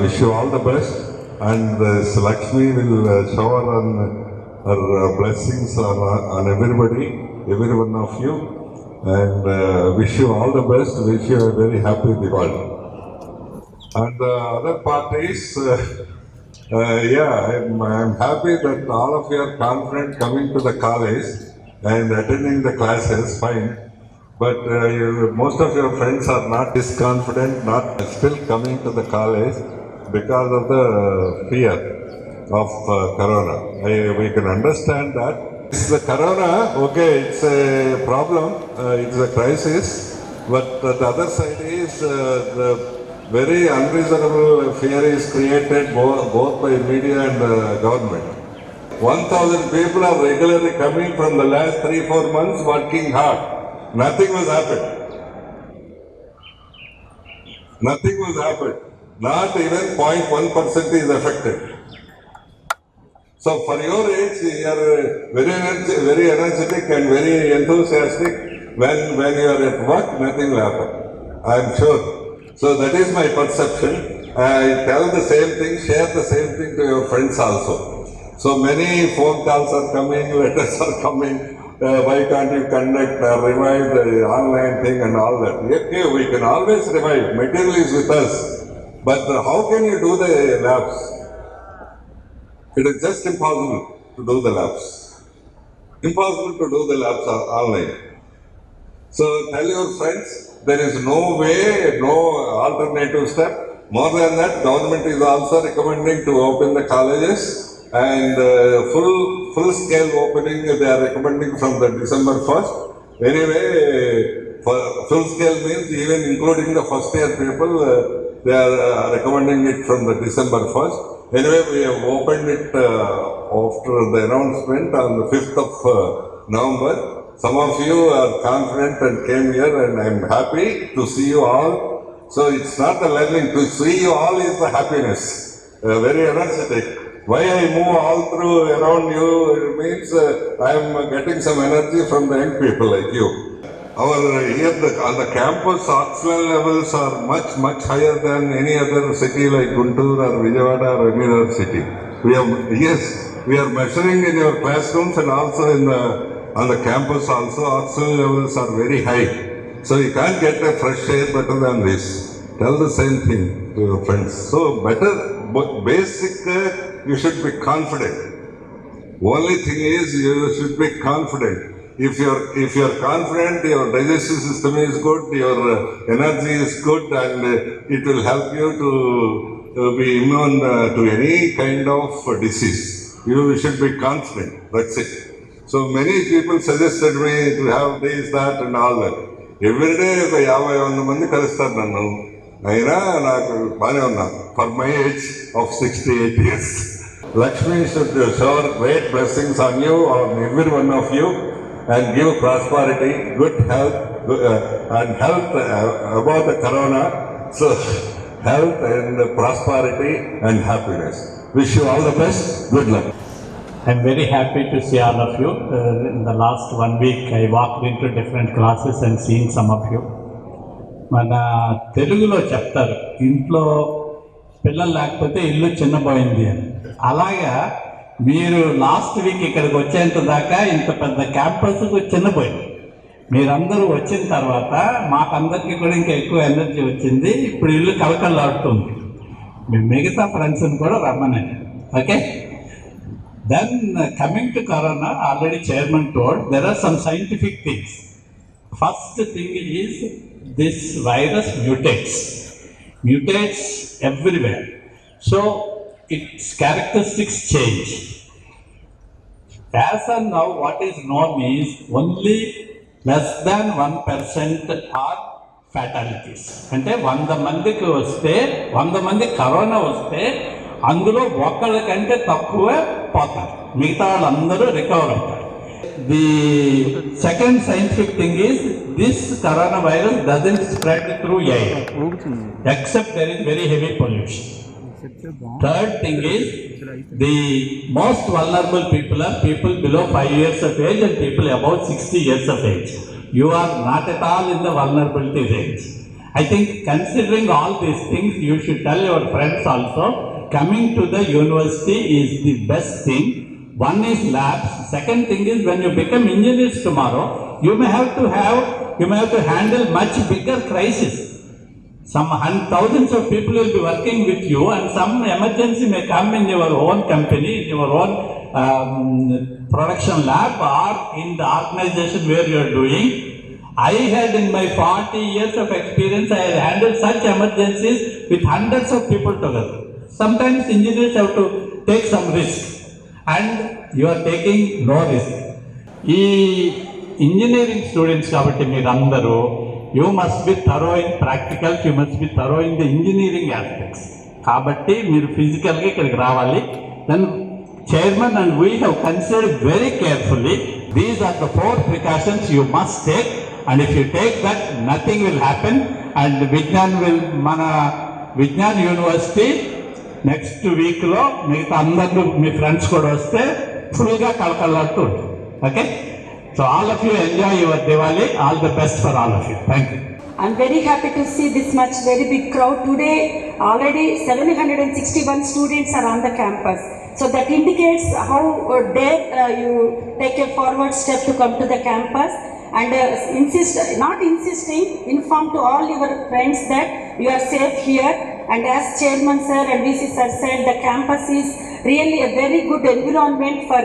Wish you all the best, and Lakshmi will shower on her blessings on everybody, every one of you, and wish you all the best. Wish you a very happy Diwali. And the other part is, I'm happy that all of you are confident coming to the college and attending the classes, fine. But most of your friends are not this confident, not still coming to the college because of the fear of corona. We can understand that. It's the corona, okay, it's a problem, it's a crisis, but the other side is the very unreasonable fear is created both by media and government. 1,000 people are regularly coming from the last 3-4 months working hard. Nothing was happened. Nothing was happened. Not even 0.1% is affected. So for your age, you are very energetic and very enthusiastic. When you are at work, nothing will happen. I am sure. So that is my perception. I tell the same thing, share the same thing to your friends also. So many phone calls are coming, letters are coming. Why can't you conduct, revive the online thing and all that? Okay, we can always revive. Material is with us. But how can you do the labs? It is just impossible to do the labs. Impossible to do the labs online. So tell your friends, there is no way, no alternative step. More than that, government is also recommending to open the colleges, and full scale opening they are recommending from the December 1st. Anyway, for full scale means even including the first year people, they are recommending it from the December 1st. Anyway, we have opened it after the announcement on the 5th of November. Some of you are confident and came here, and I am happy to see you all. So it's not the learning, to see you all is the happiness. Very energetic. Why I move all through around you, it means I am getting some energy from the young people like you. Here on the campus, oxygen levels are much higher than any other city like Guntur or Vijayawada or any other city. We are measuring in your classrooms and also on the campus also, oxygen levels are very high. So you can't get a fresh air better than this. Tell the same thing to your friends. So better, but basic, you should be confident. Only thing is you should be confident. If you are confident, your digestive system is good, your energy is good, and it will help you to be immune to any kind of disease. You should be confident. That's it. So many people suggested me to have this, that, and all that. Every day, 51 మంది కలుస్తారు నన్ను. అయినా నాకు బాగానే ఉన్నా. For my age of 68 years. Lakshmi should shower great blessings on you, on every one of you, and give prosperity, good health, and health about the corona. So health and prosperity and happiness. Wish you all the best. Good luck. I'm very happy to see all of you. In the last 1 week, I walked into different classes and seen some of you. మన తెలుగులో చెప్తారు, ఇంట్లో పిల్లలు లేకపోతే ఇల్లు చిన్నపోయింది అని. అలాగా మీరు లాస్ట్ వీక్ ఇక్కడికి వచ్చేంత దాకా ఇంత పెద్ద క్యాంపస్ చిన్నపోయింది. మీరందరూ వచ్చిన తర్వాత మాకందరికీ కూడా ఇంకా ఎక్కువ ఎనర్జీ వచ్చింది. ఇప్పుడు ఇల్లు కలకల్లాడుతుంది. మీ మిగతా ఫ్రెండ్స్ని కూడా రమ్మనండి. Okay. Then coming to Corona, already chairman told there are some scientific things. First thing is this virus mutates everywhere. So its characteristics change. As and now what is known is only less than 1% are fatalities. అంటే 100 మందికి వస్తే 100 మంది corona వస్తే అందులో ఒక్కళ్ళకంటే తక్కువ పోతారు, మిగతా వాళ్ళందరూ రికవర్ అవుతారు. The second scientific thing is this corona virus doesn't spread through air except there is very heavy pollution. Third thing is the most vulnerable people are people below 5 years of age and people above 60 years of age. You are not at all in the vulnerability range. I think considering all these things, you should tell your friends also, coming to the university is the best thing. One is labs. Second thing is when you become engineers tomorrow, you may have to handle much bigger crisis. Some thousands of people will be working with you and some emergency may come in your own company, in your own production lab or in the organization where you are doing. I had in my 40 years of experience, I had handled such emergencies with hundreds of people together. Sometimes engineers have to take some risk and you are taking no risk. ఈ engineering students కాబట్టి మీరందరూ you must be thorough in practicals, you must be thorough in the engineering aspects. కాబట్టి మీరు ఫిజికల్గా ఇక్కడికి రావాలి. Then chairman and we have considered very carefully, these are the 4 precautions you must take, and if you take that, nothing will happen and మన Vignan university next వీక్లో మిగతా అందరూ మీ friends కూడా వస్తే ఫుల్గా కలకల్లాడుతూ ఉంటుంది. Okay. So all of you enjoy your Diwali. All the best for all of you. Thank you. I'm very happy to see this much very big crowd today. Already 761 students are on the campus. So that indicates how dare you take a forward step to come to the campus and inform to all your friends that you are safe here. And as Chairman Sir and VC Sir said, the campus is really a very good environment for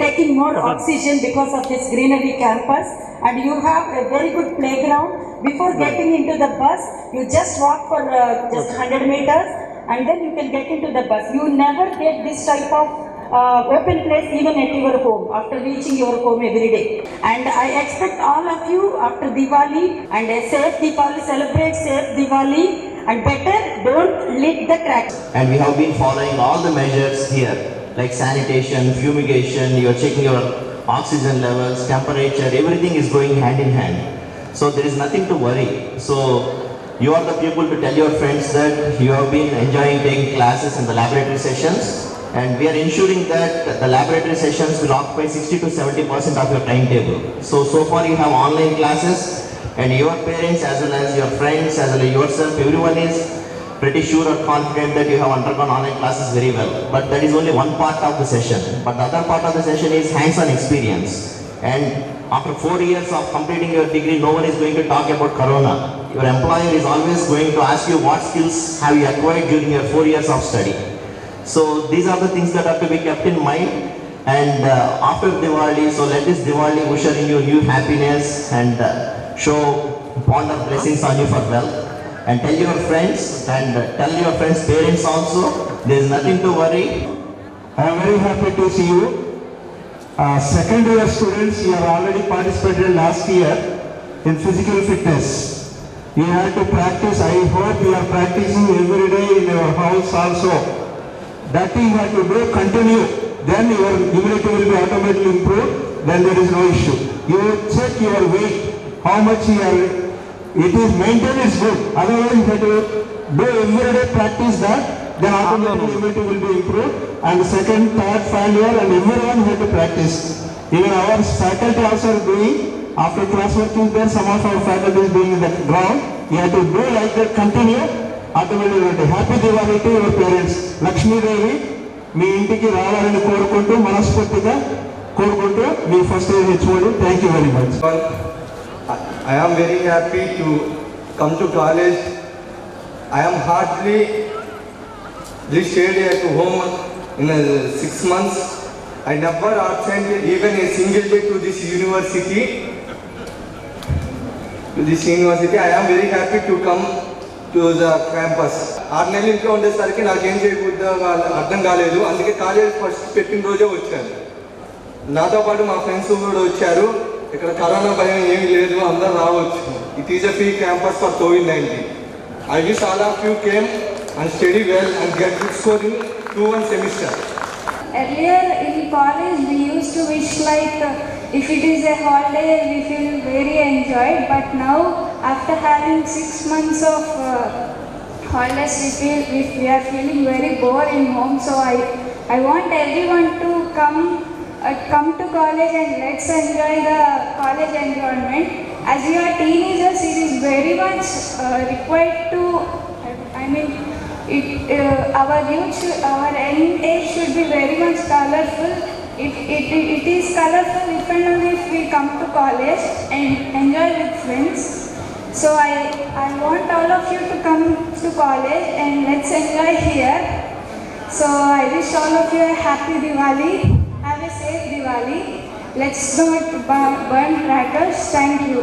taking more oxygen because of this greenery campus. And you have a very good playground. Before getting into the bus, you just walk for just 100 meters and then you can get into the bus. You never get this type of open place even at your home after reaching your home every day. And I expect all of you after Diwali and a safe Diwali, celebrate safe Diwali. And better don't lit the cracks. And we have been following all the measures here, like sanitation, fumigation, you are checking your oxygen levels, temperature, everything is going hand in hand. So there is nothing to worry. So you are the people to tell your friends that you have been enjoying taking classes in the laboratory sessions, and we are ensuring that the laboratory sessions will occupy 60 to 70% of your timetable. So far you have online classes, and your parents as well as your friends as well as yourself, everyone is pretty sure or confident that you have undergone online classes very well. But that is only one part of the session. But the other part of the session is hands-on experience. And after 4 years of completing your degree, no one is going to talk about Corona. Your employer is always going to ask you what skills have you acquired during your 4 years of study. So these are the things that are to be kept in mind. And after Diwali, so let this Diwali usher in you new happiness and show bond of blessings on you for wealth. And tell your friends and tell your friends' parents also, there is nothing to worry. I am very happy to see you. Second year students, you have already participated last year in physical fitness. You have to practice. I hope you are practicing every day in your house also. That thing you have to do, continue. Then your immunity will be automatically improved. Then there is no issue. You check your weight, how much you are. It is maintained is good. Otherwise, you have to do every day practice that. then automatically immunity will be improved. And second, third, final year, and everyone had to practice. Even our faculty also are doing. After class work is there, some of our faculty is doing in the ground. You have to do like that, continue. Automatically, happy Diwali to your parents. Lakshmi Devi, మీ ఇంటికి రావాలని కోరుకుంటూ మనస్ఫూర్తిగా కోరుకుంటూ మీ first year HOD thank you very much. I am very happy to come to college. I am hardly stayed at home in 6 months. I never absented even a single day to this university. I am very happy to come to the campus. 6 నెలలు ఇంట్లో ఉండేసరికి నాకేం చేయకూడదు అర్థం కాలేదు. అందుకే college first పెట్టిన రోజే వచ్చాను. నాతో పాటు మా ఫ్రెండ్స్ కూడా వచ్చారు. ఇక్కడ కరోనా భయం ఏమీ లేదు, అందరూ రావచ్చు. It is a free campus for COVID-19. I wish all of you came and study well and get good score in 2-1 semester. Earlier in college we used to wish like if it is a holiday we feel very enjoyed, but now after having 6 months of holidays we are feeling very bored in home. So I want everyone to come to college and let's enjoy the college environment. As we are teenagers, it is very much required to, our youth, our young age should be very much colorful. It is colorful if and only if we come to college and enjoy with friends. So I want all of you to come to college and let's enjoy here. So I wish all of you a happy Diwali. Have a safe Diwali. Let's not burn crackers. Thank you.